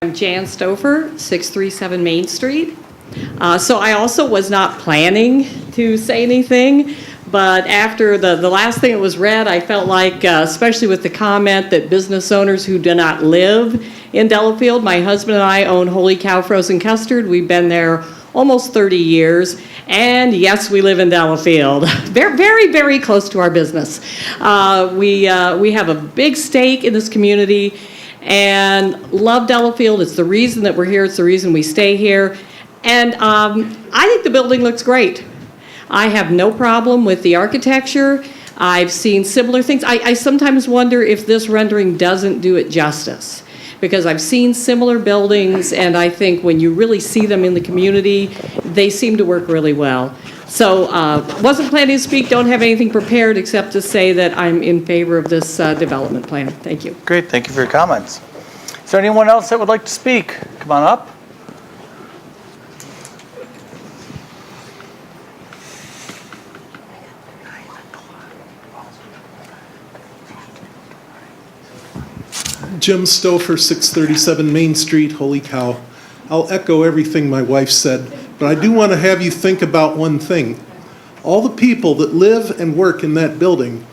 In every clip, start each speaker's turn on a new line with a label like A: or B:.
A: I'm Jan Stouffer, 637 Main Street. So I also was not planning to say anything, but after the last thing that was read, I felt like, especially with the comment that business owners who do not live in Delafield, my husband and I own Holy Cow Frozen Custard. We've been there almost 30 years. And yes, we live in Delafield, very, very close to our business. We have a big stake in this community and love Delafield. It's the reason that we're here. It's the reason we stay here. And I think the building looks great. I have no problem with the architecture. I've seen similar things. I sometimes wonder if this rendering doesn't do it justice, because I've seen similar buildings, and I think when you really see them in the community, they seem to work really well. So wasn't planning to speak, don't have anything prepared except to say that I'm in favor of this development plan. Thank you.
B: Great, thank you for your comments. Is there anyone else that would like to speak? Come on up.
C: Jim Stouffer, 637 Main Street, Holy Cow. I'll echo everything my wife said, but I do want to have you think about one thing. All the people that live and work in that building,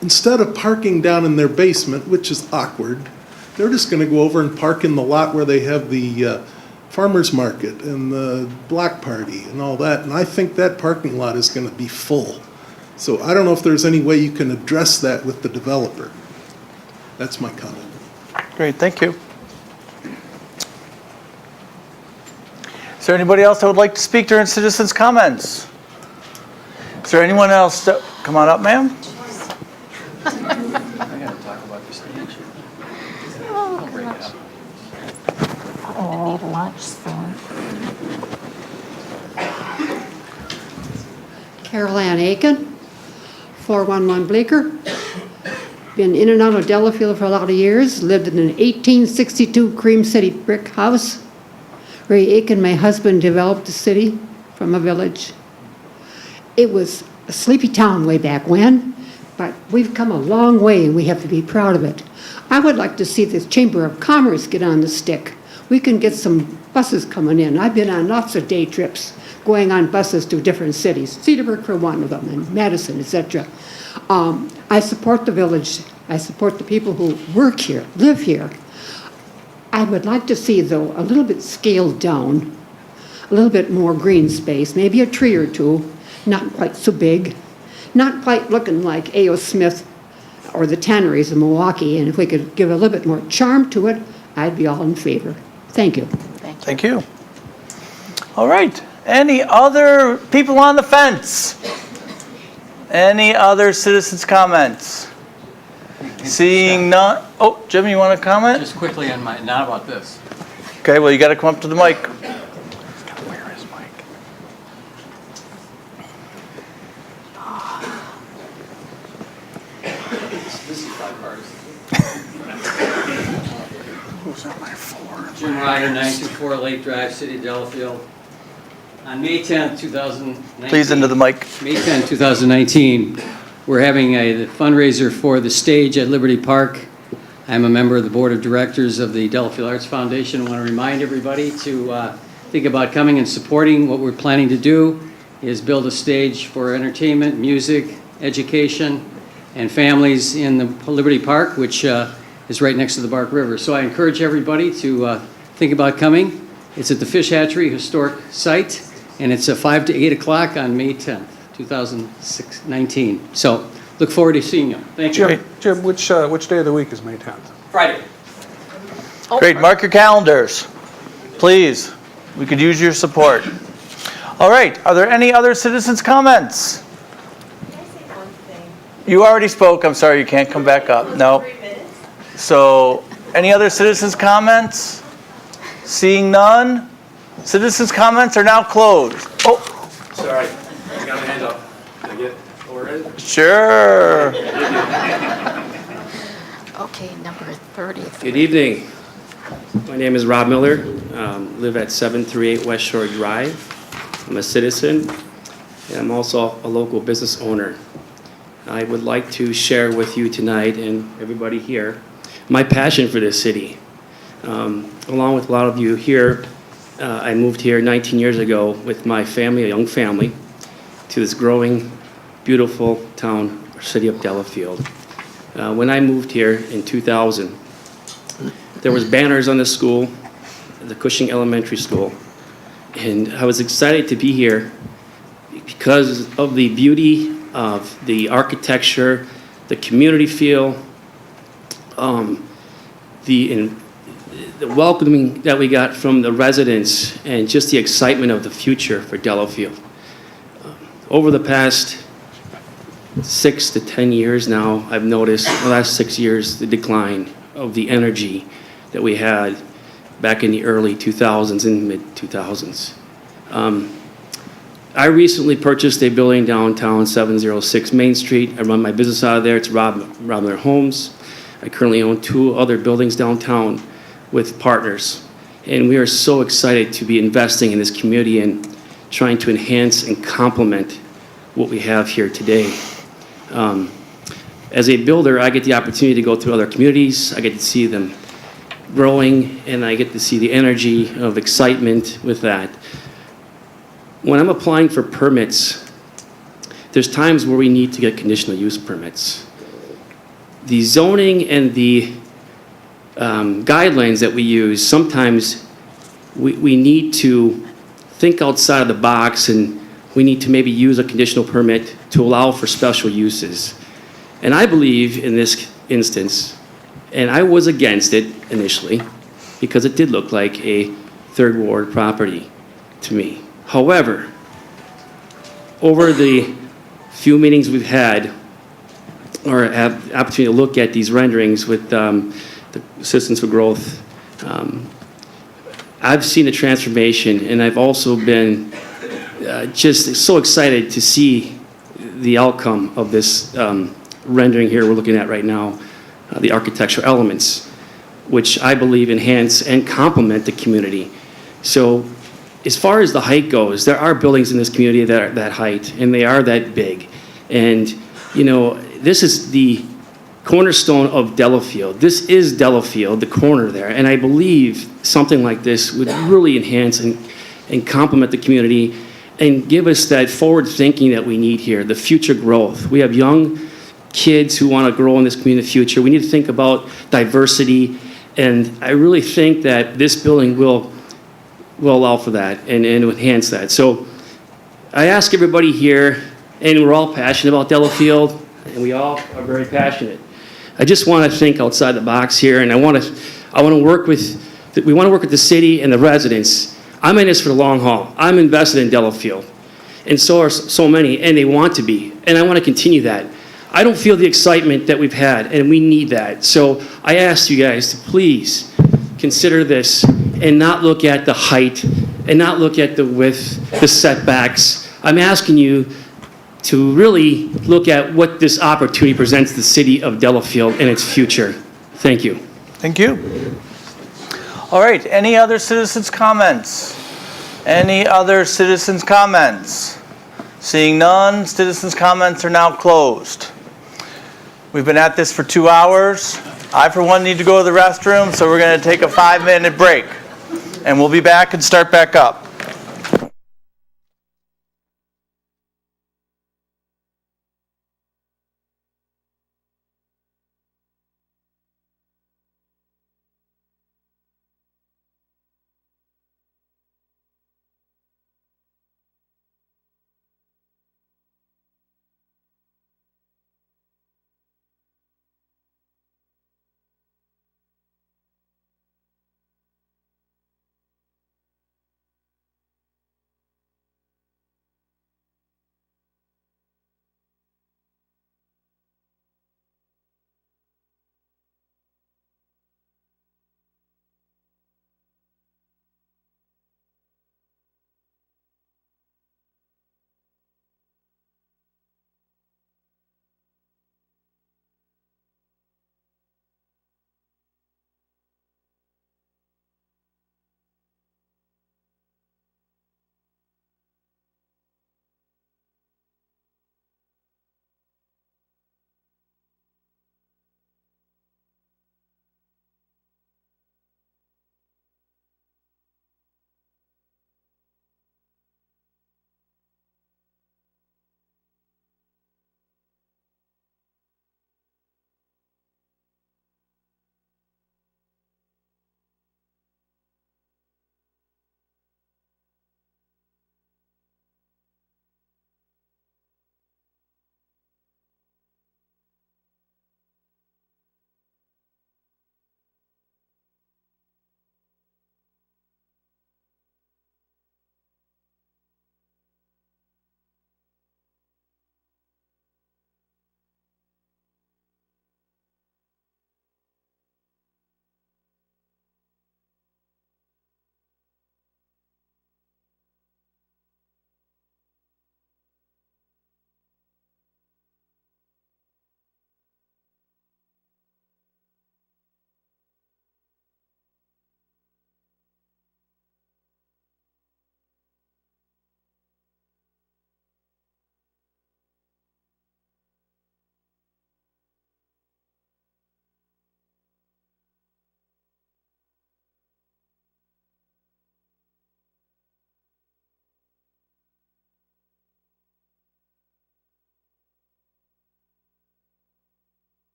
C: instead of parking down in their basement, which is awkward, they're just going to go over and park in the lot where they have the farmer's market and the block party and all that, and I think that parking lot is going to be full. So I don't know if there's any way you can address that with the developer. That's my comment.
B: Great, thank you. Is there anybody else that would like to speak during citizens' comments? Is there anyone else that, come on up, ma'am.
D: I gotta talk about this stage. I'll break it up.
E: I'm gonna need lunch soon.
F: Carol Ann Aiken, 411 Bleecker. Been in and out of Delafield for a lot of years. Lived in an 1862 Cream City brick house. Ray Aiken, my husband, developed the city from a village. It was a sleepy town way back when, but we've come a long way and we have to be proud of it. I would like to see this Chamber of Commerce get on the stick. We can get some buses coming in. I've been on lots of day trips going on buses to different cities. Cedarburg for one of them, and Madison, etc. I support the village. I support the people who work here, live here. I would like to see, though, a little bit scaled down, a little bit more green space, maybe a tree or two, not quite so big, not quite looking like A.O. Smith or the tanneries in Milwaukee, and if we could give a little bit more charm to it, I'd be all in favor. Thank you.
B: Thank you. All right. Any other people on the fence? Any other citizens' comments? Seeing none. Oh, Jim, you want to comment?
D: Just quickly on my, not about this.
B: Okay, well, you got to come up to the mic.
D: Where is Mike? This is bipartisan.
B: Who's on my floor?
D: Jim Ryder, 924 Lake Drive, City of Delafield. On May 10th, 2019.
B: Please into the mic.
D: May 10th, 2019, we're having a fundraiser for the stage at Liberty Park. I'm a member of the board of directors of the Delafield Arts Foundation. I want to remind everybody to think about coming and supporting. What we're planning to do is build a stage for entertainment, music, education, and families in the Liberty Park, which is right next to the Bark River. So I encourage everybody to think about coming. It's at the Fish Hatchery Historic Site, and it's 5 to 8 o'clock on May 10th, 2019. So look forward to seeing you. Thank you.
G: Jim, which day of the week is May 10th?
D: Friday.
B: Great, mark your calendars, please. We could use your support. All right, are there any other citizens' comments?
H: Can I say one thing?
B: You already spoke, I'm sorry, you can't come back up. No.
H: 3 minutes?
B: So, any other citizens' comments? Seeing none, citizens' comments are now closed. Oh,
I: Sorry, I got my hand up. Can I get over it?
B: sure.
E: Okay, number 30.
I: Good evening. My name is Rob Miller. Live at 738 West Shore Drive. I'm a citizen, and I'm also a local business owner. I would like to share with you tonight and everybody here my passion for this city. Along with a lot of you here, I moved here 19 years ago with my family, a young family, to this growing, beautiful town, or city of Delafield. When I moved here in 2000, there was banners on the school, the Cushing Elementary School, and I was excited to be here because of the beauty of the architecture, the community feel, the welcoming that we got from the residents, and just the excitement of the future for Delafield. Over the past 6 to 10 years now, I've noticed, the last 6 years, the decline of the energy that we had back in the early 2000s and mid-2000s. I recently purchased a building downtown, 706 Main Street. I run my business out of there. It's Rob Miller Homes. I currently own 2 other buildings downtown with partners. And we are so excited to be investing in this community and trying to enhance and complement what we have here today. As a builder, I get the opportunity to go through other communities. I get to see them growing, and I get to see the energy of excitement with that. When I'm applying for permits, there's times where we need to get conditional use permits. The zoning and the guidelines that we use, sometimes we need to think outside of the box, and we need to maybe use a conditional permit to allow for special uses. And I believe in this instance, and I was against it initially, because it did look like a third ward property to me. However, over the few meetings we've had, or have the opportunity to look at these renderings with the Assistance for Growth, I've seen a transformation, and I've also been just so excited to see the outcome of this rendering here we're looking at right now, the architectural elements, which I believe enhance and complement the community. So as far as the height goes, there are buildings in this community that are that height, and they are that big. And, you know, this is the cornerstone of Delafield. This is Delafield, the corner there. And I believe something like this would really enhance and complement the community and give us that forward thinking that we need here, the future growth. We have young kids who want to grow in this community in the future. We need to think about diversity. And I really think that this building will allow for that and enhance that. So I ask everybody here, and we're all passionate about Delafield, and we all are very passionate. I just want to think outside the box here, and we want to work with the city and the residents. I'm in this for the long haul. I'm invested in Delafield, and so are so many, and they want to be, and I want to continue that. I don't feel the excitement that we've had, and we need that. So I ask you guys to please consider this and not look at the height and not look at the width, the setbacks. I'm asking you to really look at what this opportunity presents the city of Delafield and its future. Thank you.
B: Thank you. All right, any other citizens' comments? Any other citizens' comments? Seeing none, citizens' comments are now closed. We've been at this for 2 hours. I, for one, need to go to the restroom, so we're going to take a 5-minute break. And we'll be back and start back up.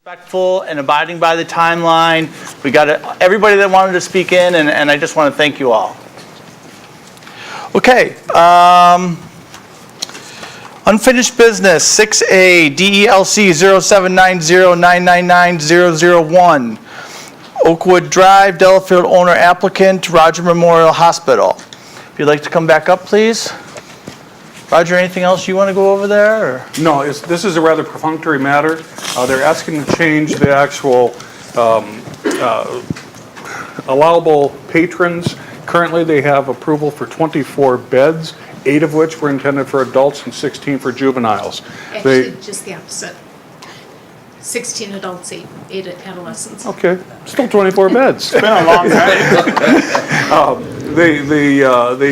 B: Respectful and abiding by the timeline. We got everybody that wanted to speak in, and I just want to thank you all. Okay. Unfinished business, 6A, DELC 0790999001. Oakwood Drive, Delafield owner applicant, Roger Memorial Hospital. If you'd like to come back up, please. Roger, anything else you want to go over there? Or?
G: No, this is a rather perfunctory matter. They're asking to change the actual allowable patrons. Currently, they have approval for 24 beds, 8 of which were intended for adults and 16 for juveniles.
H: Actually, just the opposite. 16 adults, 8 adolescents.
G: Okay, still 24 beds. It's been a long time. They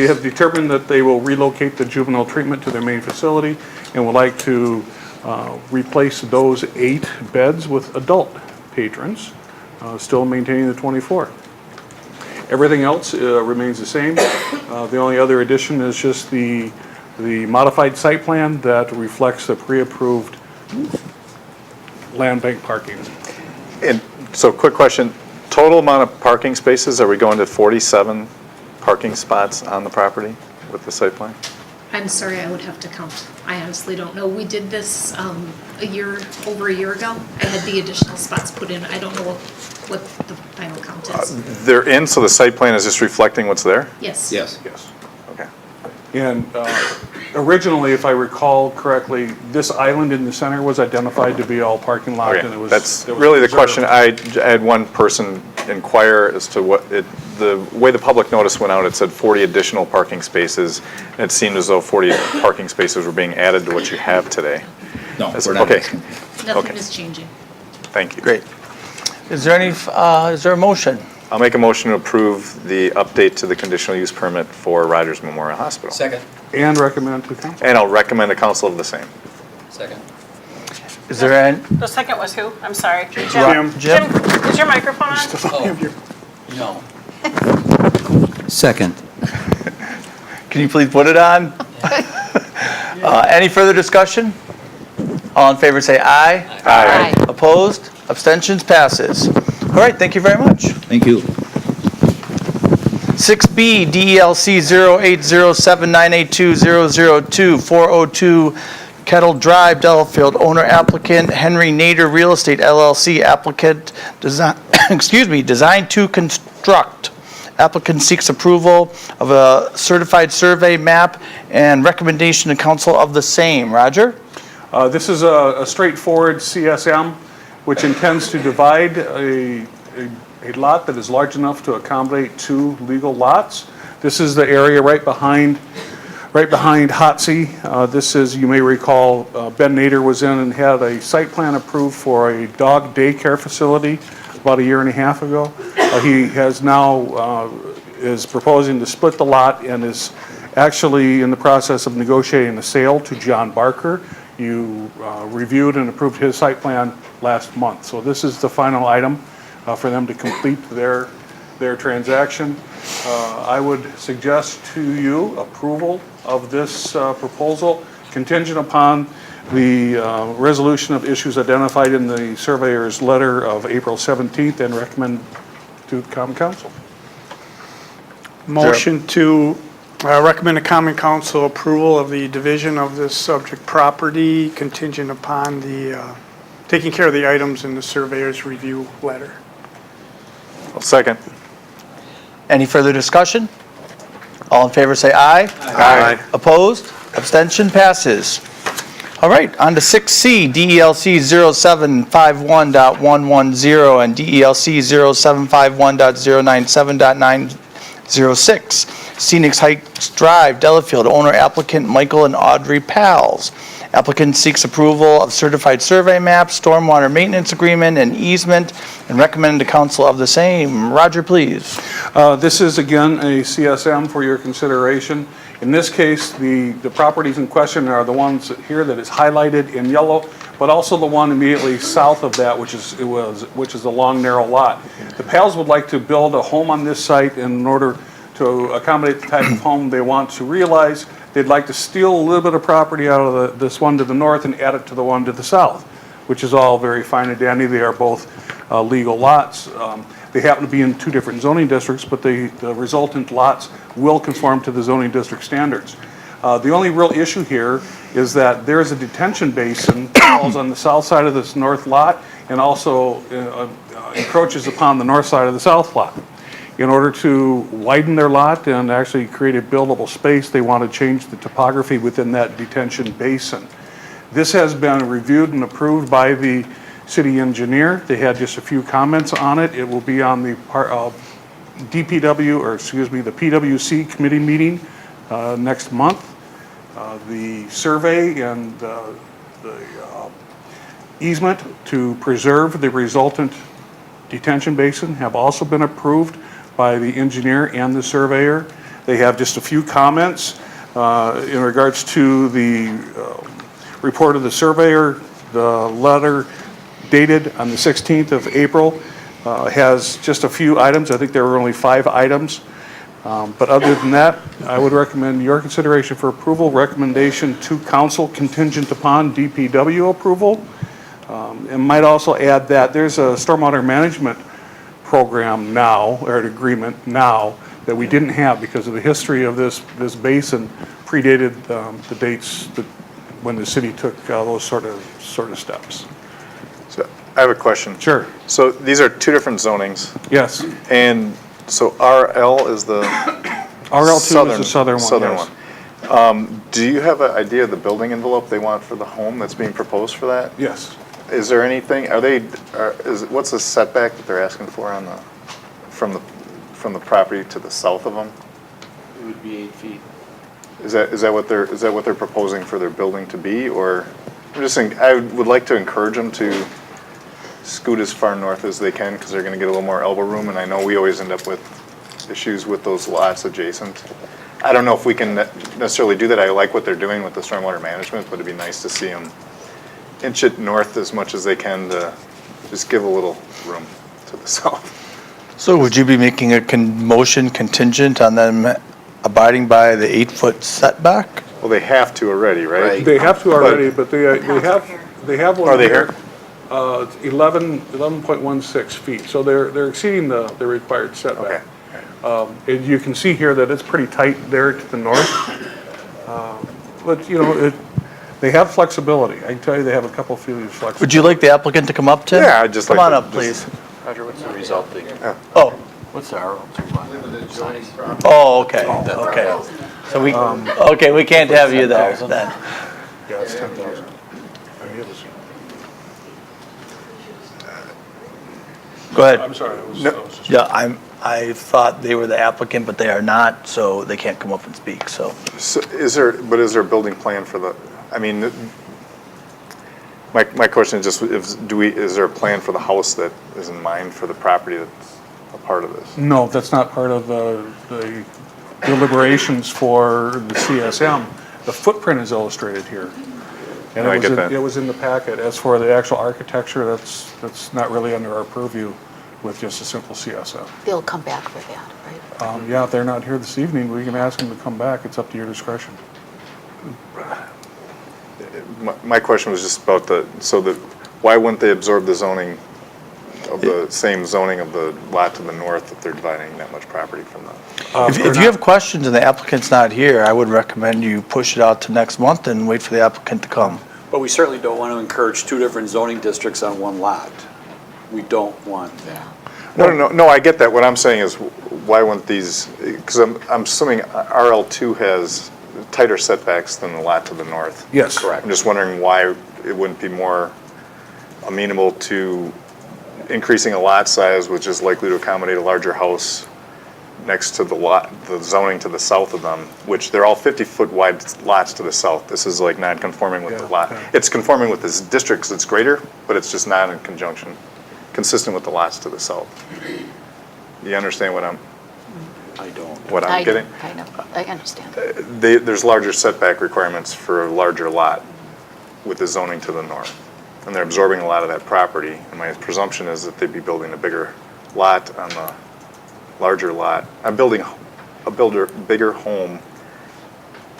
G: have determined that they will relocate the juvenile treatment to their main facility and would like to replace those 8 beds with adult patrons, still maintaining the 24. Everything else remains the same. The only other addition is just the modified site plan that reflects the pre-approved land bank parking.
J: And so quick question, total amount of parking spaces, are we going to 47 parking spots on the property with the site plan?
H: I'm sorry, I would have to count. I honestly don't know. We did this over a year ago. I had the additional spots put in. I don't know what the final count is.
J: They're in, so the site plan is just reflecting what's there?
H: Yes.
G: Yes.
J: Okay.
G: And originally, if I recall correctly, this island in the center was identified to be all parking lot.
J: Okay,
G: And it was
J: that's
G: it was
J: really the
G: reserved.
J: question. I had one person inquire as to what the way the public notice went out, it said 40 additional parking spaces. And it seemed as though 40 parking spaces were being added to what you have today.
K: No,
J: That's-
K: we're not
J: okay.
K: asking.
H: Nothing
J: Okay.
H: is changing.
J: Thank you.
B: Great. Is there a motion?
J: I'll make a motion to approve the update to the conditional use permit for Rogers Memorial Hospital.
K: Second.
G: And recommend to council.
J: And I'll recommend the council of the same.
K: Second.
B: Is there any?
L: The second was who? I'm sorry.
G: Jim.
B: Jim?
L: Is your microphone on?
K: No. Second.
B: Can you please put it on? Any further discussion? All in favor say aye.
J: Aye.
B: Opposed? Abstentions? Passes. All right, thank you very much.
K: Thank you.
B: 6B, DELC 0807982002, 402 Kettle Drive, Delafield, owner applicant Henry Nader Real Estate LLC, applicant design, design to construct. Applicant seeks approval of a certified survey map and recommendation to council of the same. Roger?
G: This is a straightforward CSM, which intends to divide a lot that is large enough to accommodate 2 legal lots. This is the area right behind Hotsy. This is, you may recall, Ben Nader was in and had a site plan approved for a dog daycare facility about 1.5 years ago. He has now, is proposing to split the lot and is actually in the process of negotiating a sale to John Barker. You reviewed and approved his site plan last month. So this is the final item for them to complete their transaction. I would suggest to you approval of this proposal contingent upon the resolution of issues identified in the surveyor's letter of April 17th and recommend to common council.
M: Motion to recommend to common council approval of the division of this subject property contingent upon the taking care of the items in the surveyor's review letter.
J: I'll second.
B: Any further discussion? All in favor say aye.
J: Aye.
B: Opposed? Abstention? Passes. All right, on to 6C, DELC 0751.110 and DELC 0751.097.906. Scenic Heights Drive, Delafield, owner applicant Michael and Audrey Pals. Applicant seeks approval of certified survey map, stormwater maintenance agreement, and easement, and recommend to council of the same. Roger, please.
G: This is again a CSM for your consideration. In this case, the properties in question are the ones here that is highlighted in yellow, but also the one immediately south of that, which is a long, narrow lot. The Pals would like to build a home on this site in order to accommodate the type of home they want to realize. They'd like to steal a little bit of property out of this one to the north and add it to the one to the south. which is all very fine and dandy. They are both legal lots. They happen to be in two different zoning districts, but the resultant lots will conform to the zoning district standards. The only real issue here is that there is a detention basin that falls on the south side of this north lot and also encroaches upon the north side of the south lot. In order to widen their lot and actually create a buildable space, they want to change the topography within that detention basin. This has been reviewed and approved by the city engineer. They had just a few comments on it. It will be on the DPW, or excuse me, the PWC committee meeting next month. The survey and the easement to preserve the resultant detention basin have also been approved by the engineer and the surveyor. They have just a few comments in regards to the report of the surveyor. The letter dated on the 16th of April has just a few items. I think there were only 5 items. But other than that, I would recommend your consideration for approval, recommendation to council contingent upon DPW approval. And might also add that there's a stormwater management program now, or an agreement now, that we didn't have because of the history of this basin predated the dates that when the city took those sort of steps.
J: So I have a question.
G: Sure.
J: So these are two different zonings,
G: Yes.
J: and so RL is the
G: RL2 is the southern one.
J: Southern
G: yes.
J: one. Do you have an idea of the building envelope they want for the home that's being proposed for that?
G: Yes.
J: Is there anything, what's the setback that they're asking for on from the property to the south of them?
K: It would be 8 feet.
J: Is that what they're proposing for their building to be, or? I'm just saying, I would like to encourage them to scoot as far north as they can, because they're gonna get a little more elbow room, and I know we always end up with issues with those lots adjacent. I don't know if we can necessarily do that. I like what they're doing with the stormwater management, but it'd be nice to see them inch it north as much as they can to just give a little room to the south.
B: So would you be making a motion contingent on them abiding by the 8-foot setback?
J: Well, they have to already, right?
G: They have to already, but they have one.
J: Are they here?
G: It's 11.16 feet, so they're exceeding the required setback.
J: Okay.
G: And you can see here that it's pretty tight there to the north. But, you know, they have flexibility. I can tell you they have a couple few flexibility.
B: Would you like the applicant to come up, Tim?
J: Yeah, I'd just like
B: Come on
J: to
B: up, please.
K: Roger, what's the resulting?
B: Oh,
K: What's the RL2 size?
B: oh, okay, okay. So we can't have you there then.
G: Yeah, it's 10,000. I mean, it was-
B: Go ahead.
G: I'm sorry, I was just.
B: Yeah, I thought they were the applicant, but they are not, so they can't come up and speak, so.
J: So is there a building plan for the, I mean, my question is just, is there a plan for the house that is in mind for the property that's a part of this?
G: No, that's not part of the deliberations for the CSM. The footprint is illustrated here. And
J: I get that.
G: it was in the packet. As for the actual architecture, that's not really under our purview with just a simple CSM.
E: They'll come back for that, right?
G: Yeah, if they're not here this evening, we can ask them to come back. It's up to your discretion.
J: My question was just about why wouldn't they absorb the zoning of the same zoning of the lot to the north if they're dividing that much property from the?
B: If you have questions and the applicant's not here, I would recommend you push it out to next month and wait for the applicant to come.
K: But we certainly don't want to encourage 2 different zoning districts on one lot. We don't want that.
J: No, I get that. What I'm saying is, why wouldn't these, because I'm assuming RL2 has tighter setbacks than the lot to the north.
G: Yes.
K: Correct.
J: I'm just wondering why it wouldn't be more amenable to increasing a lot size, which is likely to accommodate a larger house next to the zoning to the south of them, which they're all 50-foot wide lots to the south. This is like non-conforming with the lot.
G: Yeah.
J: It's conforming with this district because it's greater, but it's just not in conjunction, consistent with the lots to the south. You understand what I'm getting?
E: I know, I understand.
J: There's larger setback requirements for a larger lot with the zoning to the north. And they're absorbing a lot of that property. And my presumption is that they'd be building a bigger lot on the larger lot. I'm building a bigger home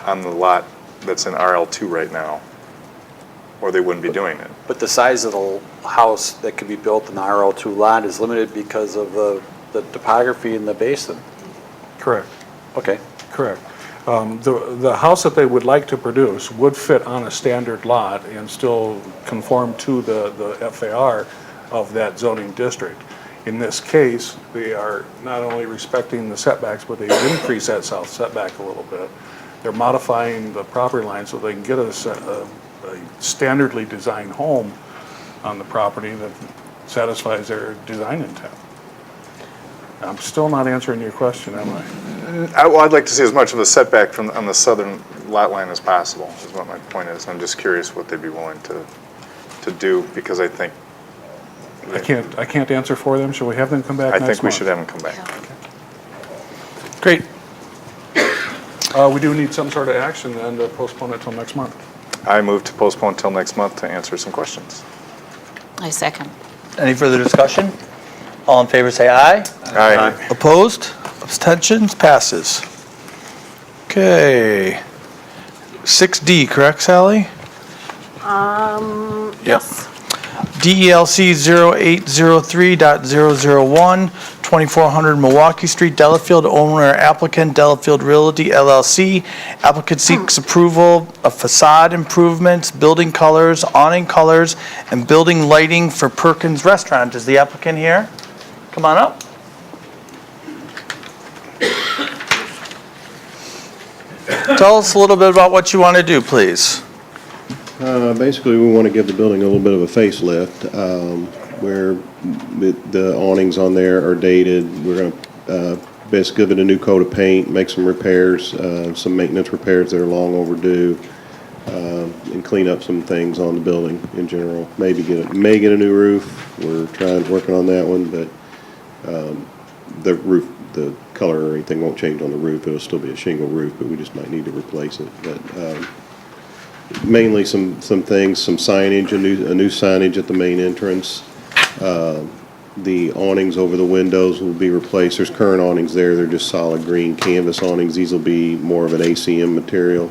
J: on the lot that's in RL2 right now. or they wouldn't be doing it.
K: But the size of the house that could be built in the RO2 lot is limited because of the topography in the basin.
G: Correct.
K: Okay.
G: Correct. The house that they would like to produce would fit on a standard lot and still conform to the FAR of that zoning district. In this case, they are not only respecting the setbacks, but they've increased that south setback a little bit. They're modifying the property line so they can get a standardly designed home on the property that satisfies their design intent. I'm still not answering your question, am I?
J: Well, I'd like to see as much of a setback on the southern lot line as possible, is what my point is. I'm just curious what they'd be willing to do, because I think...
G: I can't answer for them. Shall we have them come back next month?
J: I think we should have them come back.
G: Great. We do need some sort of action then to postpone it till next month.
J: I move to postpone till next month to answer some questions.
E: I second.
B: Any further discussion? All in favor say aye.
J: Aye.
B: Opposed? Abstentions? Passes. Okay. 6D, correct, Sally?
L: Yes.
B: DELC 0803.001, 2400 Milwaukee Street, Delafield, owner applicant Delafield Realty LLC. Applicant seeks approval of facade improvements, building colors, awning colors, and building lighting for Perkins Restaurant. Is the applicant here? Come on up. Tell us a little bit about what you want to do, please.
N: Basically, we want to give the building a little bit of a facelift, where the awnings on there are dated. We're going to basically give it a new coat of paint, make some repairs, some maintenance repairs that are long overdue, and clean up some things on the building in general. May get a new roof. We're working on that one, but the roof, the color or anything won't change on the roof. It'll still be a shingle roof, but we just might need to replace it. But mainly some things, some signage, a new signage at the main entrance. The awnings over the windows will be replaced. There's current awnings there. They're just solid green canvas awnings. These will be more of an ACM material.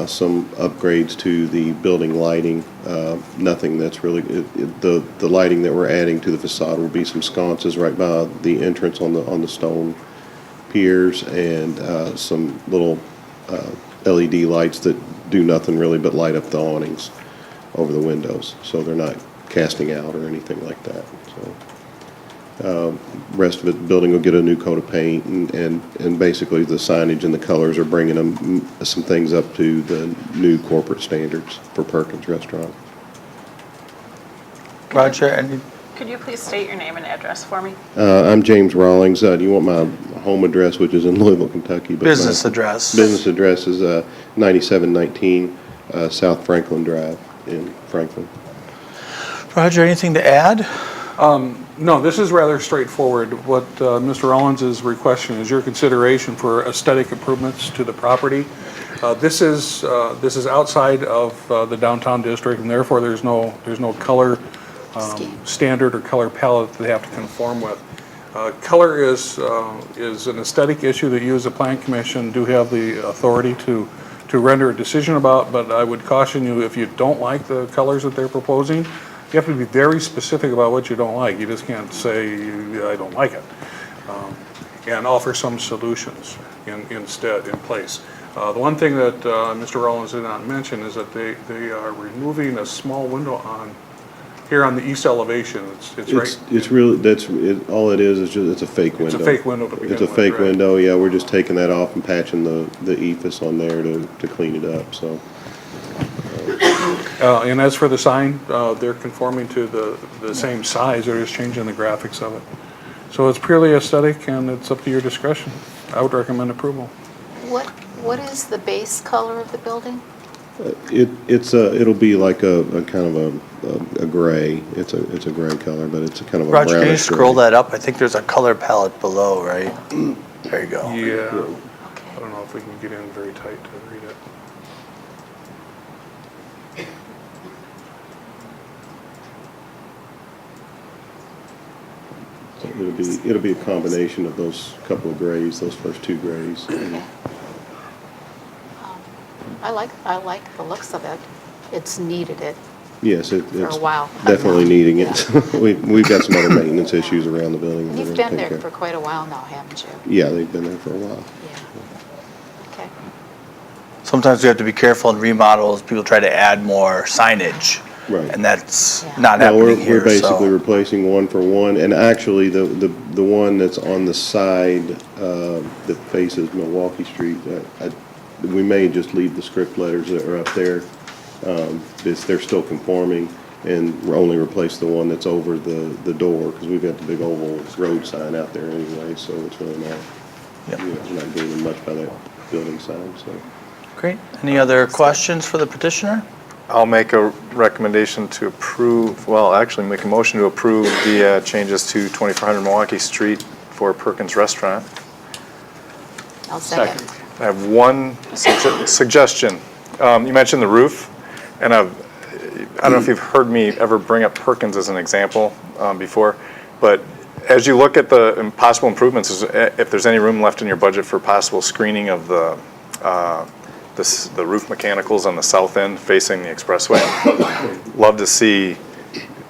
N: Some upgrades to the building lighting. Nothing that's really, the lighting that we're adding to the facade will be some sconces right by the entrance on the stone piers, and some little LED lights that do nothing really but light up the awnings over the windows, so they're not casting out or anything like that. So rest of it, the building will get a new coat of paint, and basically the signage and the colors are bringing them some things up to the new corporate standards for Perkins Restaurant.
B: Roger, any?
L: Could you please state your name and address for me?
N: I'm James Rawlings. Do you want my home address, which is in Louisville, Kentucky? But
B: Business address.
N: Business address is 9719 South Franklin Drive in Franklin.
B: Roger, anything to add?
G: No, this is rather straightforward. What Mr. Owens is requesting is your consideration for aesthetic improvements to the property. This is outside of the downtown district, and therefore there's no color standard or color palette that they have to conform with. Color is an aesthetic issue that you as a plan commission do have the authority to render a decision about, but I would caution you, if you don't like the colors that they're proposing, you have to be very specific about what you don't like. You just can't say, I don't like it. And offer some solutions instead in place. The one thing that Mr. Rollins did not mention is that they are removing a small window here on the east elevation.
N: It's really, all it is just, it's a fake window.
G: It's a fake window to begin with.
N: It's a fake
G: right?
N: window, yeah. We're just taking that off and patching the ephes on there to clean it up, so.
G: And as for the sign, they're conforming to the same size. They're just changing the graphics of it. So it's purely aesthetic, and it's up to your discretion. I would recommend approval.
E: What is the base color of the building?
N: It'll be like a kind of a gray. It's a gray color, but it's a kind of a brownish
B: Roger, can you scroll
N: gray.
B: that up? I think there's a color palette below, right? There you go.
G: Yeah.
E: Okay.
G: I don't know if we can get in very tight to read it.
N: It'll be a combination of those couple of grays, those first two grays.
E: Okay. I like the looks of it. it's needed it
N: Yes,
E: for
N: it's
E: a while.
N: definitely needing it. We've got some other maintenance issues around the building.
E: And
N: that
E: you've
N: we're gonna
E: been
N: take
E: there
N: care
E: for
N: of.
E: quite a while now, haven't you?
N: Yeah, they've been there for a while.
E: Yeah. Okay.
B: Sometimes we have to be careful in remodels, people try to add more signage.
N: Right.
B: And that's
E: Yeah.
B: not
N: No,
B: happening here,
N: we're basically
B: so.
N: replacing one for one, and actually, the one that's on the side, that faces Milwaukee Street, we may just leave the script letters that are up there. They're still conforming, and we're only replace the one that's over the door, because we've got the big oval road sign out there anyway, so it's really not,
B: Yep.
N: we're not gaining much by that building sign, so.
B: Great. Any other questions for the petitioner?
J: I'll make a recommendation to approve, well, actually make a motion to approve the changes to 2400 Milwaukee Street for Perkins Restaurant.
E: I'll second.
J: I have one suggestion. You mentioned the roof, and I don't know if you've heard me ever bring up Perkins as an example before, but as you look at the possible improvements, if there's any room left in your budget for possible screening of the roof mechanicals on the south end facing the expressway, love to see,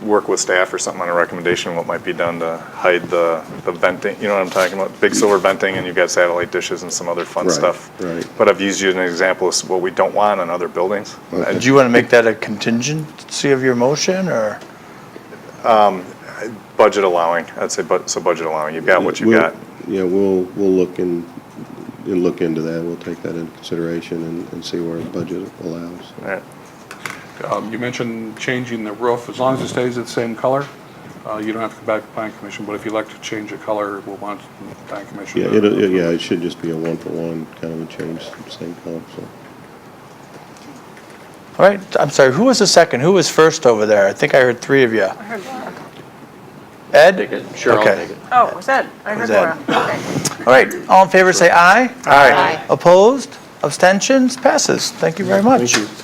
J: work with staff or something on a recommendation what might be done to hide the venting, you know what I'm talking about? Big silver venting, and you've got satellite dishes and some other fun
N: Right,
J: stuff.
N: right.
J: But I've used you as an example of what we don't want in other buildings.
N: Okay.
B: Do you want to make that a contingency of your motion, or?
J: Budget allowing, I'd say, so budget allowing. You've got what you got.
N: Yeah, we'll look look into that. We'll take that into consideration and see where the budget allows.
J: All right.
G: You mentioned changing the roof. As long as it stays the same color, you don't have to come back to Plan Commission, but if you'd like to change the color, we'll want the Plan Commission.
N: Yeah, it should just be a one-for-one kind of a change, same color, so.
B: All right, I'm sorry, who was the second? Who was first over there? I think I heard three of you.
L: I heard Laura.
B: Ed?
I: Sure, I'll
B: Okay.
I: take it.
L: Oh, was that? I heard
B: Was Ed.
L: Laura. Okay.
B: All right, all in favor say aye.
E: Aye.
B: Opposed? Abstentions? Passes. Thank you very much.
N: Thank you.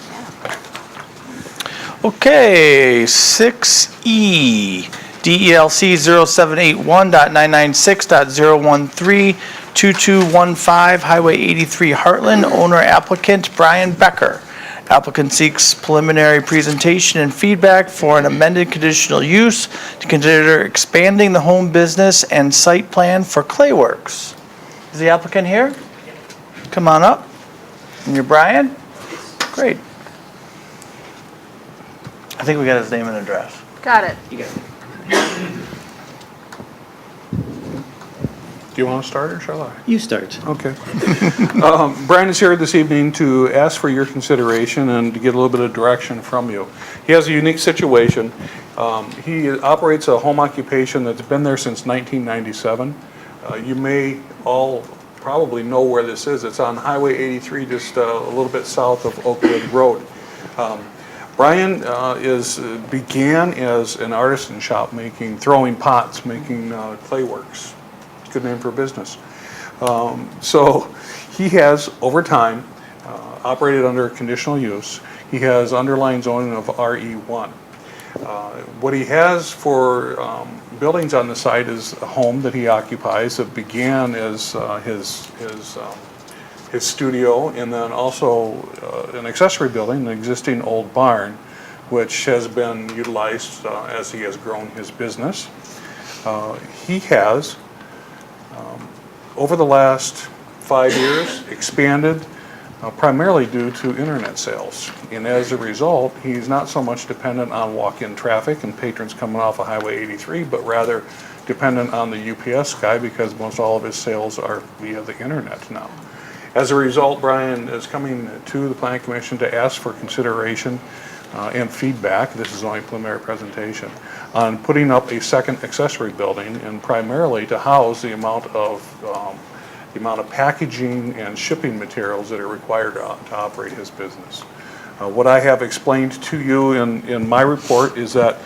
B: Okay, 6E, DELC 0781.996.0132215, Highway 83 Heartland, owner applicant Brian Becker. Applicant seeks preliminary presentation and feedback for an amended conditional use to consider expanding the home business and site plan for Clayworks. Is the applicant here? Come on up. And you're Brian? Great. I think we got his name and address.
L: Got it.
G: Do you want to start or shall I?
D: You start.
G: Okay. Brian is here this evening to ask for your consideration and to get a little bit of direction from you. He has a unique situation. He operates a home occupation that's been there since 1997. You may all probably know where this is. It's on Highway 83, just a little bit south of Oakwood Road. Brian began as an artisan shop throwing pots, making Clayworks. Good name for business. So he has, over time, operated under conditional use. He has underlying zoning of RE1. What he has for buildings on the site is a home that he occupies that began as his studio, and then also an accessory building, an existing old barn, which has been utilized as he has grown his business. He has, over the last 5 years, expanded primarily due to internet sales. And as a result, he's not so much dependent on walk-in traffic and patrons coming off of Highway 83, but rather dependent on the UPS guy because most all of his sales are via the internet now. As a result, Brian is coming to the Planning Commission to ask for consideration and feedback, this is only a preliminary presentation, on putting up a second accessory building and primarily to house the amount of packaging and shipping materials that are required to operate his business. What I have explained to you in my report is that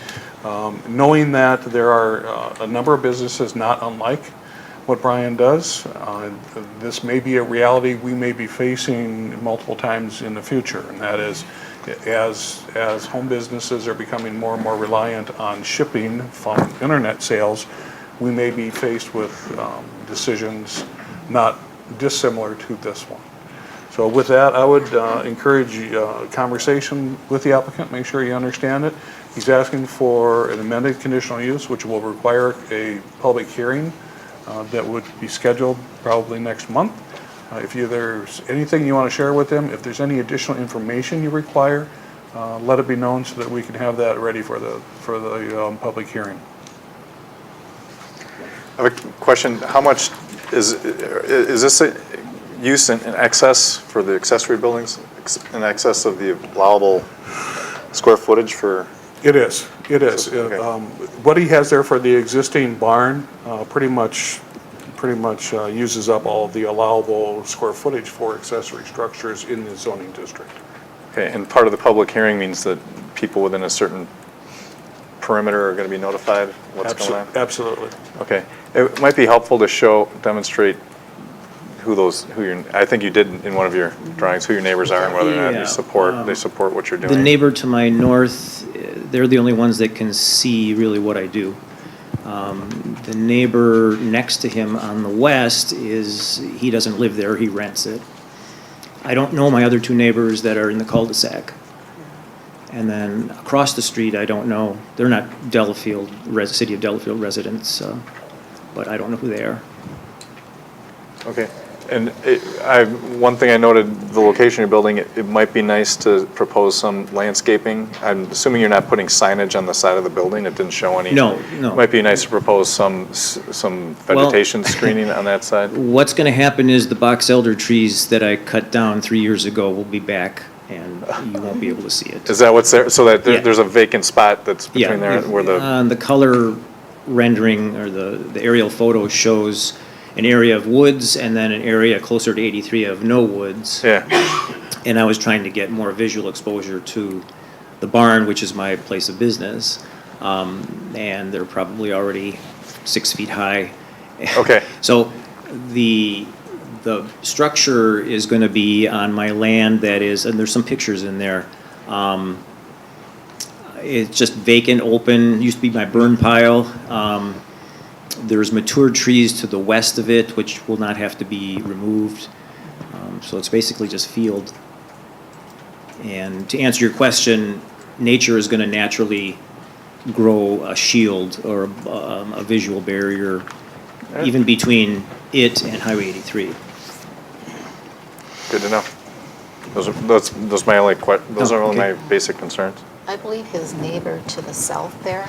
G: knowing that there are a number of businesses not unlike what Brian does, this may be a reality we may be facing multiple times in the future, and that is as home businesses are becoming more and more reliant on shipping from internet sales, we may be faced with decisions not dissimilar to this one. So with that, I would encourage conversation with the applicant, make sure you understand it. He's asking for an amended conditional use, which will require a public hearing that would be scheduled probably next month. If there's anything you want to share with him, if there's any additional information you require, let it be known so that we can have that ready for the public hearing.
J: I have a question. How much is this a use in excess for the accessory buildings, in excess of the allowable square footage for?
G: It is.
J: Okay.
G: What he has there for the existing barn pretty much uses up all the allowable square footage for accessory structures in the zoning district.
J: Okay, and part of the public hearing means that people within a certain perimeter are going to be notified what's going on?
G: Absolutely.
J: Okay. It might be helpful to demonstrate I think you did in one of your drawings, who your neighbors are and whether or not
O: Yeah,
J: they support what you're doing.
O: The neighbor to my north, they're the only ones that can see really what I do. The neighbor next to him on the west he doesn't live there, he rents it. I don't know my other two neighbors that are in the cul-de-sac. And then across the street, I don't know, they're not Delafield, city of Delafield residents, but I don't know who they are.
J: Okay. And one thing I noted, the location of your building, it might be nice to propose some landscaping. I'm assuming you're not putting signage on the side of the building. It didn't show any.
O: No.
J: It might be nice to propose some vegetation screening on that side.
O: What's going to happen is the box elder trees that I cut down 3 years ago will be back, and you won't be able to see it.
J: Is that what's there? So that
O: Yeah.
J: there's a vacant spot that's between there where
O: the color rendering or the aerial photo shows an area of woods and then an area closer to 83 of no woods.
J: Yeah.
O: And I was trying to get more visual exposure to the barn, which is my place of business. And they're probably already 6 feet high.
J: Okay.
O: So the structure is going to be on my land that is, and there's some pictures in there. It's just vacant, open, used to be my burn pile. There's mature trees to the west of it, which will not have to be removed. So it's basically just field. And to answer your question, nature is going to naturally grow a shield or a visual barrier, even between it and Highway 83.
J: Good to know. Those are only my basic concerns.
E: I believe his neighbor to the south there,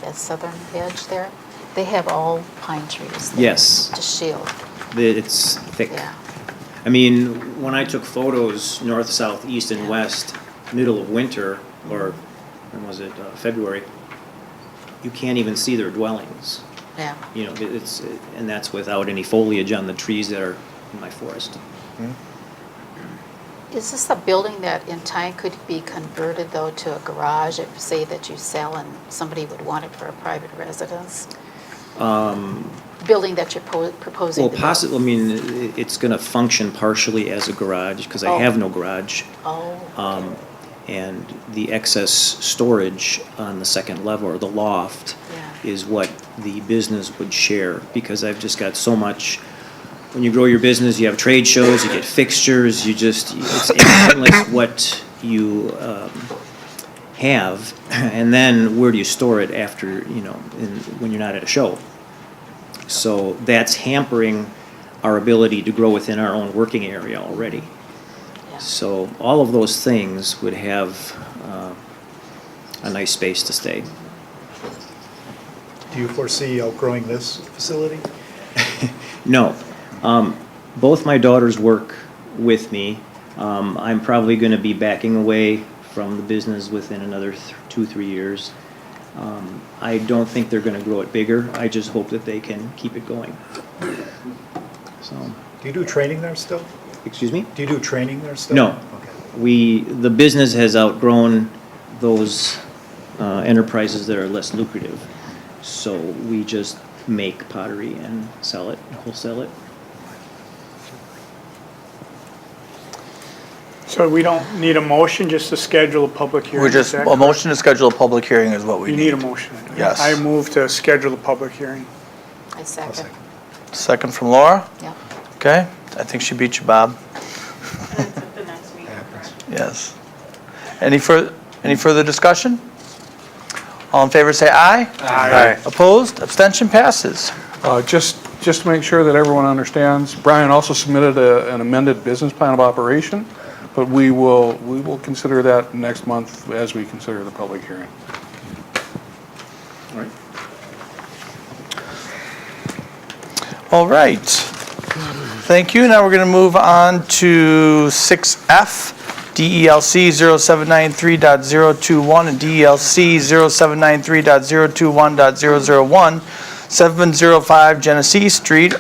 E: that southern edge there, they have all pine trees there.
O: Yes.
E: To shield.
O: It's thick.
E: Yeah.
O: I mean, when I took photos north, south, east, and west, middle of winter, or when was it, February, you can't even see their dwellings.
E: Yeah.
O: You know, and that's without any foliage on the trees that are in my forest.
E: Is this a building that in time could be converted though to a garage, if say that you sell and somebody would want it for a private residence? Building that you're proposing?
O: Well,
E: to
O: possibly, I mean, it's going to function partially as a garage because I have no garage.
E: Oh.
O: And the excess storage on the second level, or the loft, is what the business would share, because I've just got so much. When you grow your business, you have trade shows, you get fixtures, it's endless what you have, and then where do you store it after, when you're not at a show? So that's hampering our ability to grow within our own working area already. So all of those things would have a nice space to stay.
P: Do you foresee outgrowing this facility?
O: No. Both my daughters work with me. I'm probably going to be backing away from the business within another 2-3 years. I don't think they're going to grow it bigger. I just hope that they can keep it going. So.
P: Do you do training there still?
O: Excuse me?
P: Do you do training there still?
O: No.
P: Okay.
O: The business has outgrown those enterprises that are less lucrative. So we just make pottery and sell it, wholesale it.
M: So we don't need a motion just to schedule a public hearing? Is that
B: A
M: correct?
B: motion to schedule a public hearing is what we
M: You
B: need.
M: need a motion.
B: Yes.
M: I move to schedule a public hearing.
E: I second.
B: Second from Laura?
E: Yep.
B: Okay, I think she beat you, Bob.
L: That's at the next meeting.
B: Yes. Any further discussion? All in favor say aye.
G: Aye.
B: Opposed? Abstention passes.
G: Just to make sure that everyone understands, Brian also submitted an amended business plan of operation, but we will consider that next month as we consider the public hearing.
B: All right. Thank you. Now we're going to move on to 6F, DELC 0793.021 and DELC 0793.021.001, 705 Genesee Street,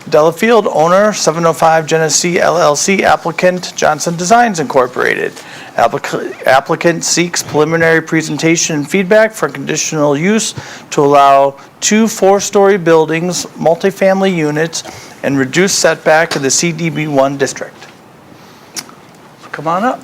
B: Delafield, owner 705 Genesee LLC, applicant Johnson Designs Incorporated. Applicant seeks preliminary presentation and feedback for conditional use to allow 2 4-story buildings, multifamily units, and reduced setback to the CDB1 district. Come on up.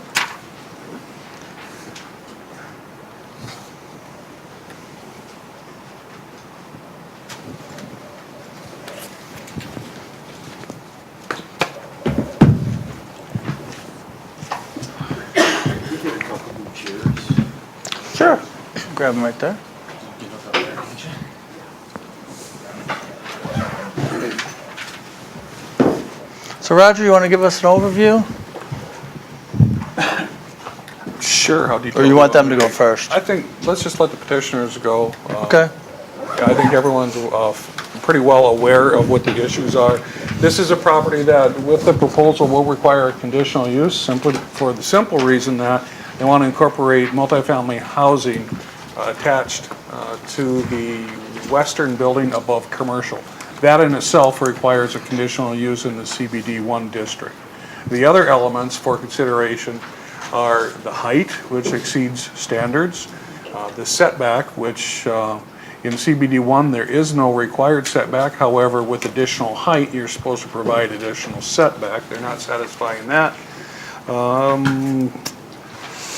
B: Sure. Grab them right there. So Roger, you want to give us an overview?
G: Sure. How detailed?
B: Or you want them to go first?
G: I think, let's just let the petitioners go.
B: Okay.
G: I think everyone's pretty well aware of what the issues are. This is a property that, with the proposal, will require a conditional use, simply for the simple reason that they want to incorporate multifamily housing attached to the western building above commercial. That in itself requires a conditional use in the CBD1 district. The other elements for consideration are the height, which exceeds standards, the setback, which in CBD1 there is no required setback. However, with additional height, you're supposed to provide additional setback. They're not satisfying that.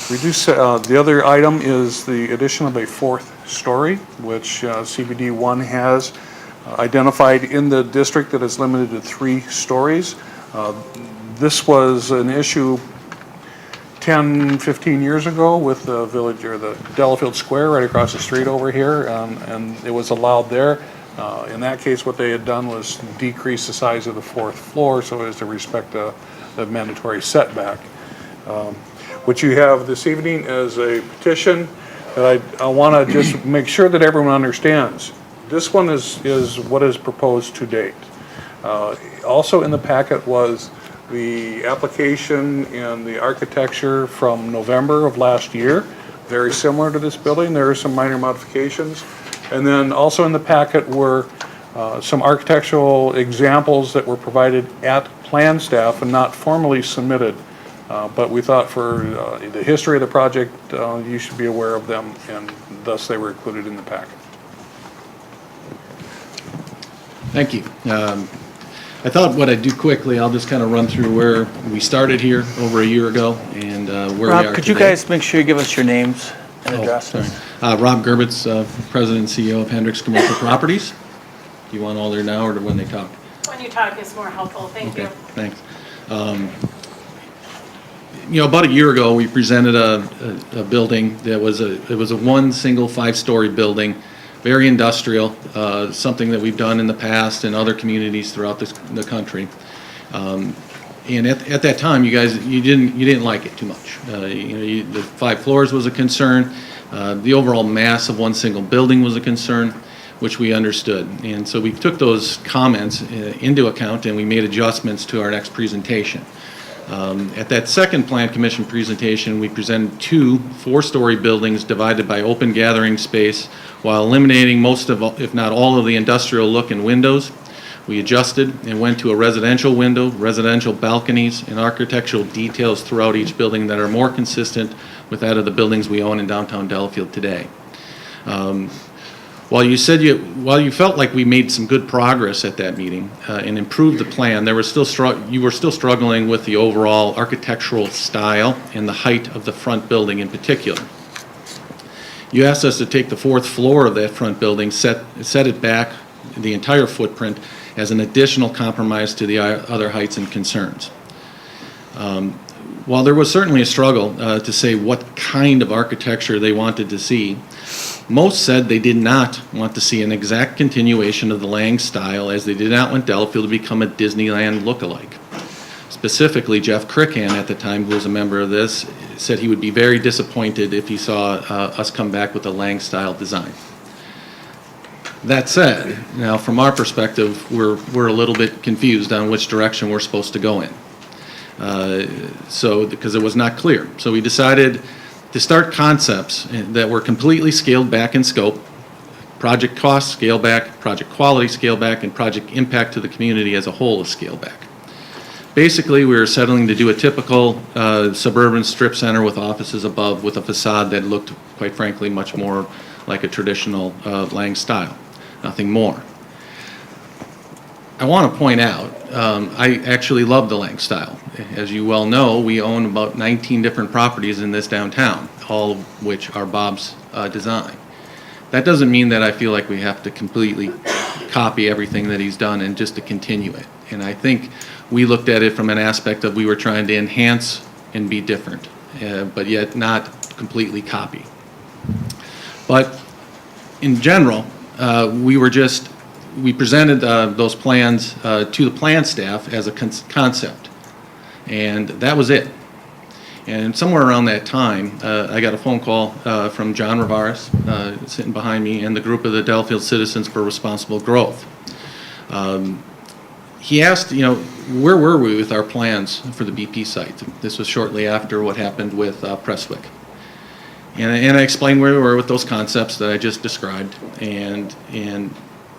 G: The other item is the addition of a 4th story, which CBD1 has identified in the district that is limited to 3 stories. This was an issue 10, 15 years ago with the village, or the Delafield Square right across the street over here, and it was allowed there. In that case, what they had done was decrease the size of the 4th floor so as to respect the mandatory setback. What you have this evening is a petition that I want to just make sure that everyone understands. This one is what is proposed to date. Also in the packet was the application and the architecture from November of last year, very similar to this building. There are some minor modifications. And then also in the packet were some architectural examples that were provided at plan staff and not formally submitted. But we thought for the history of the project, you should be aware of them, and thus they were included in the packet.
Q: Thank you. I thought what I'd do quickly, I'll just kind of run through where we started here over a year ago and where we are
B: Rob, could
Q: today.
B: you guys make sure you give us your names and addresses?
Q: Sorry. Rob Gerbitz, President and CEO of Hendricks Commercial Properties. Do you want all there now or when they talk?
L: When you talk is more helpful. Thank you.
Q: Thanks. About a year ago, we presented a building that was a one single 5-story building, very industrial, something that we've done in the past in other communities throughout the country. And at that time, you guys, you didn't like it too much. The 5 floors was a concern. The overall mass of one single building was a concern, which we understood. And so we took those comments into account and we made adjustments to our next presentation. At that second Plan Commission presentation, we presented 2 4-story buildings divided by open gathering space while eliminating most of, if not all, of the industrial look and windows. We adjusted and went to a residential window, residential balconies, and architectural details throughout each building that are more consistent with that of the buildings we own in downtown Delafield today. While you felt like we made some good progress at that meeting and improved the plan, you were still struggling with the overall architectural style and the height of the front building in particular. You asked us to take the 4th floor of that front building, set it back, the entire footprint, as an additional compromise to the other heights and concerns. While there was certainly a struggle to say what kind of architecture they wanted to see, most said they did not want to see an exact continuation of the Lang style, as they did not want Delafield to become a Disneyland look-alike. Specifically, Jeff Crickan at the time, who was a member of this, said he would be very disappointed if he saw us come back with a Lang style design. That said, now from our perspective, we're a little bit confused on which direction we're supposed to go in. Because it was not clear. So we decided to start concepts that were completely scaled back in scope, project cost scale back, project quality scale back, and project impact to the community as a whole is scale back. Basically, we were settling to do a typical suburban strip center with offices above, with a facade that looked, quite frankly, much more like a traditional Lang style. Nothing more. I want to point out, I actually love the Lang style. As you well know, we own about 19 different properties in this downtown, all of which are Bob's design. That doesn't mean that I feel like we have to completely copy everything that he's done and just to continue it. And I think we looked at it from an aspect of we were trying to enhance and be different, but yet not completely copy. But in general, we presented those plans to the plan staff as a concept, and that was it. And somewhere around that time, I got a phone call from John Rivaris, sitting behind me, and the group of the Delafield Citizens for Responsible Growth. He asked, where were we with our plans for the BP site? This was shortly after what happened with Prestwick. And I explained where we were with those concepts that I just described, and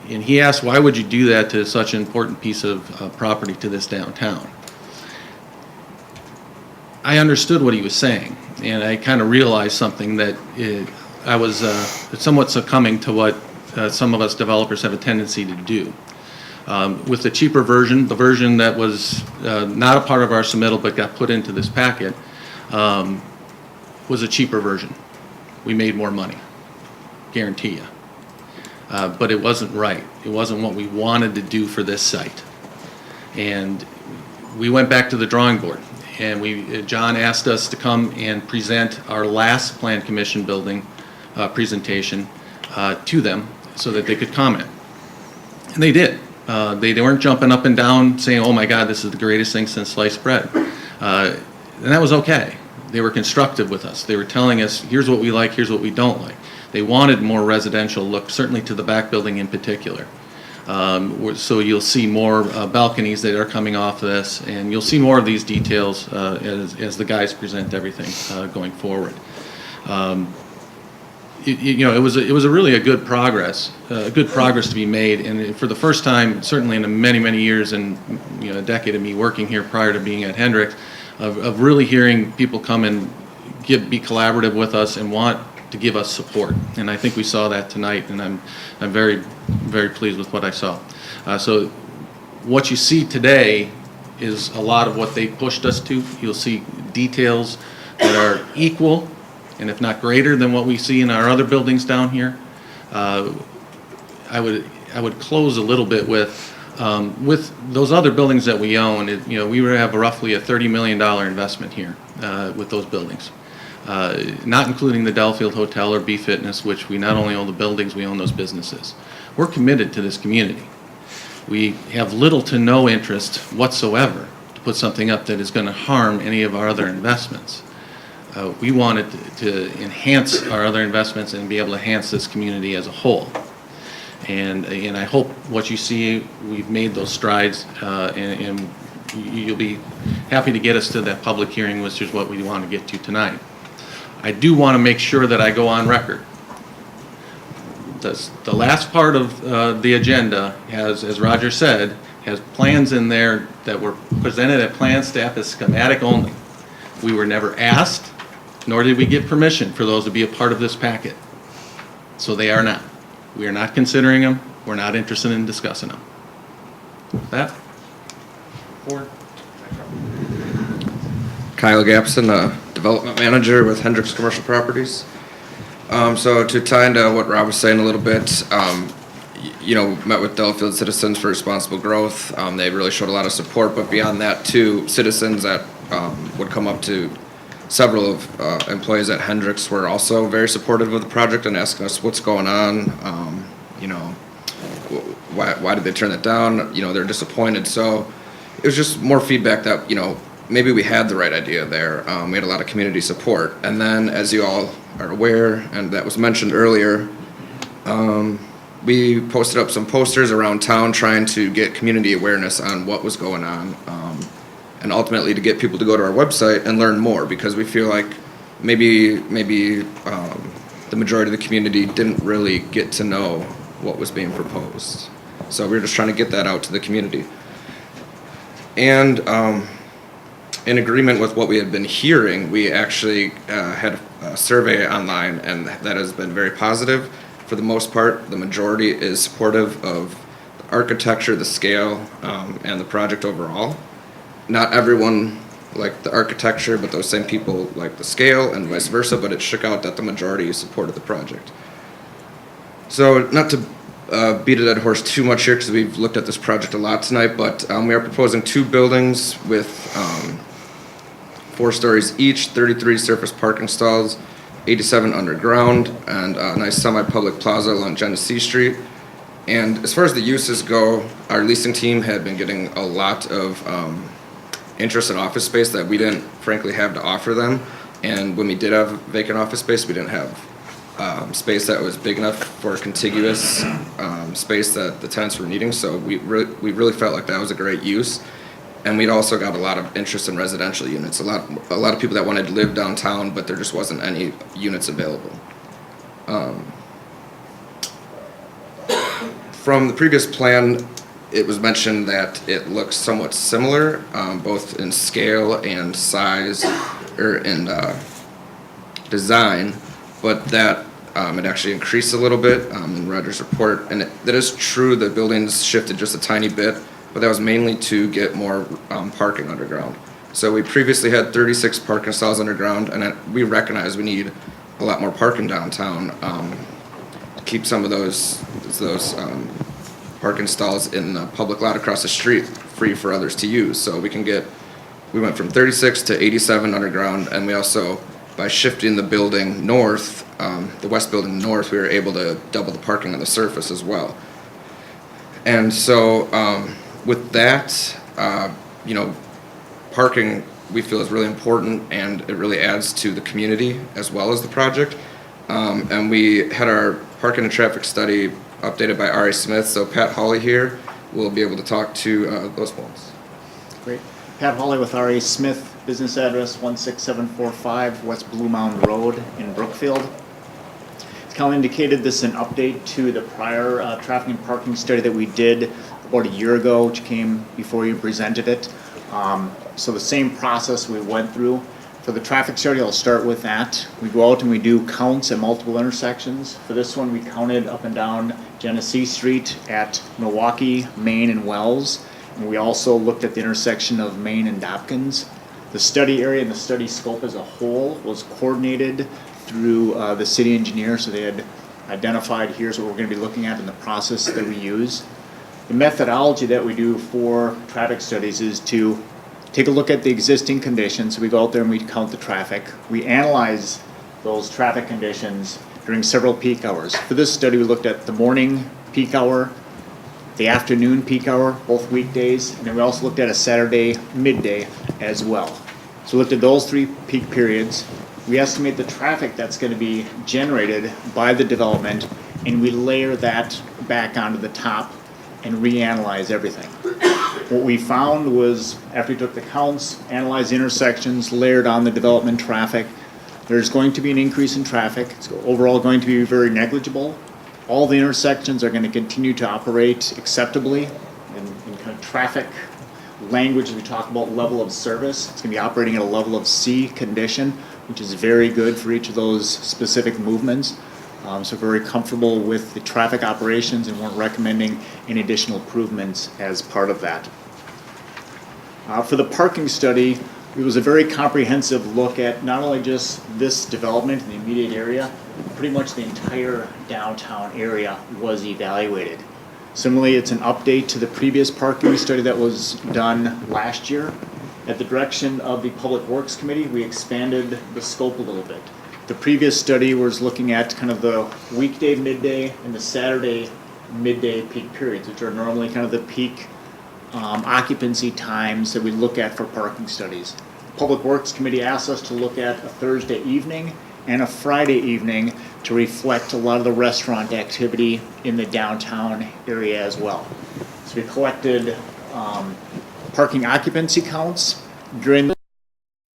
Q: he asked, why would you do that to such an important piece of property to this downtown? I understood what he was saying, and I kind of realized something, that I was somewhat succumbing to what some of us developers have a tendency to do. With the cheaper version, the version that was not a part of our submittal but got put into this packet, was a cheaper version. We made more money, guarantee you. But it wasn't right. It wasn't what we wanted to do for this site. And we went back to the drawing board, and John asked us to come and present our last Plan Commission building presentation to them so that they could comment. And they did. They weren't jumping up and down saying, oh my God, this is the greatest thing since sliced bread. And that was okay. They were constructive with us. They were telling us, here's what we like, here's what we don't like. They wanted more residential look, certainly to the back building in particular. So you'll see more balconies that are coming off of this, and you'll see more of these details as the guys present everything going forward. It was a really a good progress to be made, and for the first time, certainly in many, many years, and a decade of me working here prior to being at Hendricks, of really hearing people come and be collaborative with us and want to give us support. And I think we saw that tonight, and I'm very, very pleased with what I saw. So what you see today is a lot of what they pushed us to. You'll see details that are equal, and if not greater than what we see in our other buildings down here. I would close a little bit with those other buildings that we own. We would have roughly a $30 million investment here with those buildings, not including the Delafield Hotel or B Fitness, which we not only own the buildings, we own those businesses. We're committed to this community. We have little to no interest whatsoever to put something up that is going to harm any of our other investments. We wanted to enhance our other investments and be able to enhance this community as a whole. And I hope what you see, we've made those strides, and you'll be happy to get us to that public hearing, which is what we want to get to tonight. I do want to make sure that I go on record. The last part of the agenda has, as Roger said, has plans in there that were presented at plan staff as schematic only. We were never asked, nor did we get permission for those to be a part of this packet. So they are not. We are not considering them. We're not interested in discussing them. With that, Ford.
R: Kyle Gapson, Development Manager with Hendricks Commercial Properties. So to tie into what Rob was saying a little bit, met with Delafield Citizens for Responsible Growth. They really showed a lot of support, but beyond that too, citizens at would come up to several of employees at Hendricks were also very supportive of the project and asking us what's going on, you know, why did they turn it down? You know, they're disappointed. So it was just more feedback that, you know, maybe we had the right idea there. We had a lot of community support. And then, as you all are aware, and that was mentioned earlier, we posted up some posters around town trying to get community awareness on what was going on, and ultimately to get people to go to our website and learn more, because we feel like maybe the majority of the community didn't really get to know what was being proposed. So we were just trying to get that out to the community. And in agreement with what we had been hearing, we actually had a survey online, and that has been very positive. For the most part, the majority is supportive of the architecture, the scale, and the project overall. Not everyone liked the architecture, but those same people liked the scale and vice versa, but it shook out that the majority supported the project. So not to beat a dead horse too much here, because we've looked at this project a lot tonight, but we are proposing 2 buildings with 4 stories each, 33 surface parking stalls, 87 underground, and a nice semi-public plaza along Genesee Street. And as far as the uses go, our leasing team had been getting a lot of interest in office space that we didn't frankly have to offer them. And when we did have vacant office space, we didn't have space that was big enough for a contiguous space that the tenants were needing. So we really felt like that was a great use. And we'd also got a lot of interest in residential units. A lot of people that wanted to live downtown, but there just wasn't any units available. From the previous plan, it was mentioned that it looks somewhat similar, both in scale and size, or in design, but that it actually increased a little bit in Roger's report. And that is true, the buildings shifted just a tiny bit, but that was mainly to get more parking underground. So we previously had 36 parking stalls underground, and we recognize we need a lot more parking downtown to keep some of those parking stalls in the public lot across the street free for others to use. So we went from 36 to 87 underground, and we also, by shifting the building north, the west building north, we were able to double the parking on the surface as well. And so with that, you know, parking we feel is really important, and it really adds to the community as well as the project. And we had our parking and traffic study updated by R.A. Smith, so Pat Hawley here will be able to talk to those points.
S: Great. Pat Hawley with R.A. Smith, business address 16745 West Blue Mountain Road in Brookfield. As Cal indicated, this is an update to the prior traffic and parking study that we did about a year ago, which came before you presented it. So the same process we went through. For the traffic study, I'll start with that. We go out and we do counts at multiple intersections. For this one, we counted up and down Genesee Street at Milwaukee, Main, and Wells. And we also looked at the intersection of Main and Dopkins. The study area and the study scope as a whole was coordinated through the city engineer, so they had identified here's what we're going to be looking at in the process that we use. The methodology that we do for traffic studies is to take a look at the existing conditions. So we go out there and we count the traffic. We analyze those traffic conditions during several peak hours. For this study, we looked at the morning peak hour, the afternoon peak hour, both weekdays, and then we also looked at a Saturday midday as well. So we looked at those 3 peak periods. We estimate the traffic that's going to be generated by the development, and we layer that back onto the top and reanalyze everything. What we found was, after we took the counts, analyzed intersections, layered on the development traffic, there's going to be an increase in traffic. It's overall going to be very negligible. All the intersections are going to continue to operate acceptably in kind of traffic language. We talk about level of service. It's going to be operating at a level of C condition, which is very good for each of those specific movements. So very comfortable with the traffic operations, and we're recommending any additional improvements as part of that. For the parking study, it was a very comprehensive look at not only just this development in the immediate area, pretty much the entire downtown area was evaluated. Similarly, it's an update to the previous parking study that was done last year. At the direction of the Public Works Committee, we expanded the scope a little bit. The previous study was looking at kind of the weekday midday and the Saturday midday peak periods, which are normally kind of the peak occupancy times that we look at for parking studies. Public Works Committee asked us to look at a Thursday evening and a Friday evening to reflect a lot of the restaurant activity in the downtown area as well. So we collected parking occupancy counts during